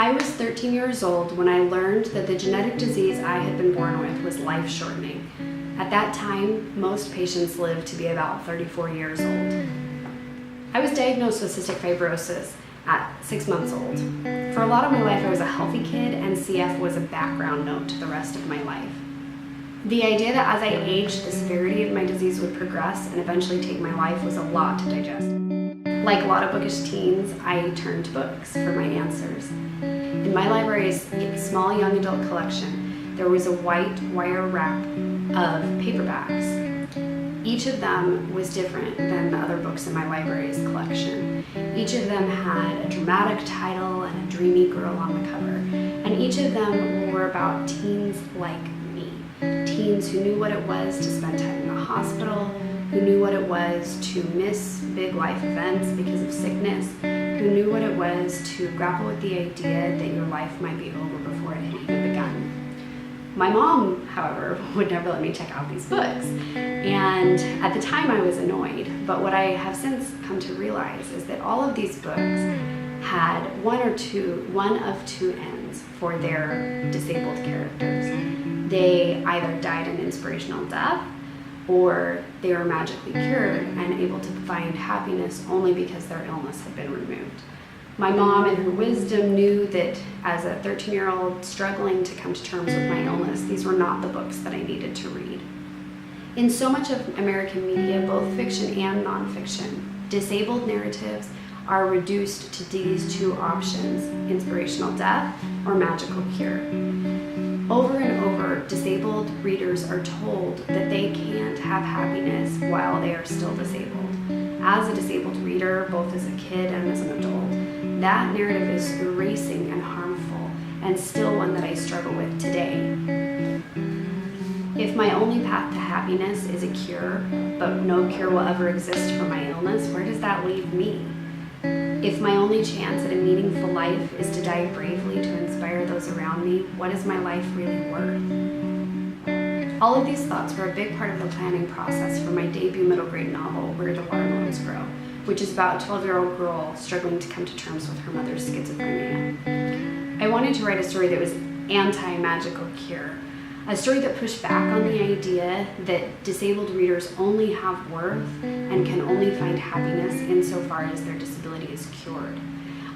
I was 13 years old when I learned that the genetic disease I had been born with was life-shortening. At that time, most patients lived to be about 34 years old. I was diagnosed with cystic fibrosis at 6 months old. For a lot of my life, I was a healthy kid, and CF was a background note to the rest of my life. The idea that as I aged, the severity of my disease would progress and eventually take my life was a lot to digest. Like a lot of bookish teens, I turned to books for my answers. In my library's small young adult collection, there was a white wire wrap of paperbacks. Each of them was different than the other books in my library's collection. Each of them had a dramatic title and a dreamy girl on the cover. And each of them were about teens like me. Teens who knew what it was to spend time in the hospital, who knew what it was to miss big life events because of sickness, who knew what it was to grapple with the idea that your life might be over before it had even begun. My mom, however, would never let me check out these books, and at the time I was annoyed, but what I have since come to realize is that all of these books had one of two ends for their disabled characters. They either died an inspirational death, or they were magically cured and able to find happiness only because their illness had been removed. My mom, in her wisdom, knew that as a 13-year-old struggling to come to terms with my illness, these were not the books that I needed to read. In so much of American media, both fiction and nonfiction, disabled narratives are reduced to these two options: inspirational death or magical cure. Over and over, disabled readers are told that they can't have happiness while they are still disabled. As a disabled reader, both as a kid and as an adult, that narrative is erasing and harmful, and still one that I struggle with today. If my only path to happiness is a cure, but no cure will ever exist for my illness, where does that leave me? If my only chance at a meaningful life is to die bravely to inspire those around me, what is my life really worth? All of these thoughts were a big part of the planning process for my debut middle grade novel, Where the Watermelons Grow, which is about a 12-year-old girl struggling to come to terms with her mother's schizophrenia. I wanted to write a story that was anti-magical cure, a story that pushed back on the idea that disabled readers only have worth and can only find happiness insofar as their disability is cured.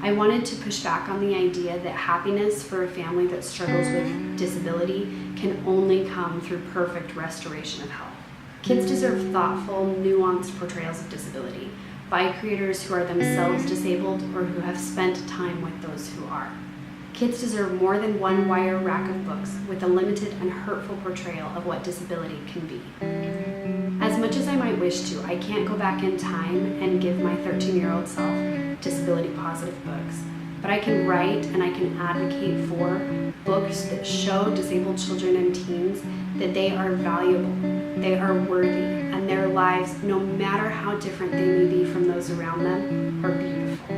I wanted to push back on the idea that happiness for a family that struggles with disability can only come through perfect restoration of health. Kids deserve thoughtful, nuanced portrayals of disability by creators who are themselves disabled or who have spent time with those who are. Kids deserve more than one wire rack of books with a limited and hurtful portrayal of what disability can be. As much as I might wish to, I can't go back in time and give my 13-year-old self disability-positive books, but I can write and I can advocate for books that show disabled children and teens that they are valuable, they are worthy, and their lives, no matter how different they may be from those around them, are beautiful.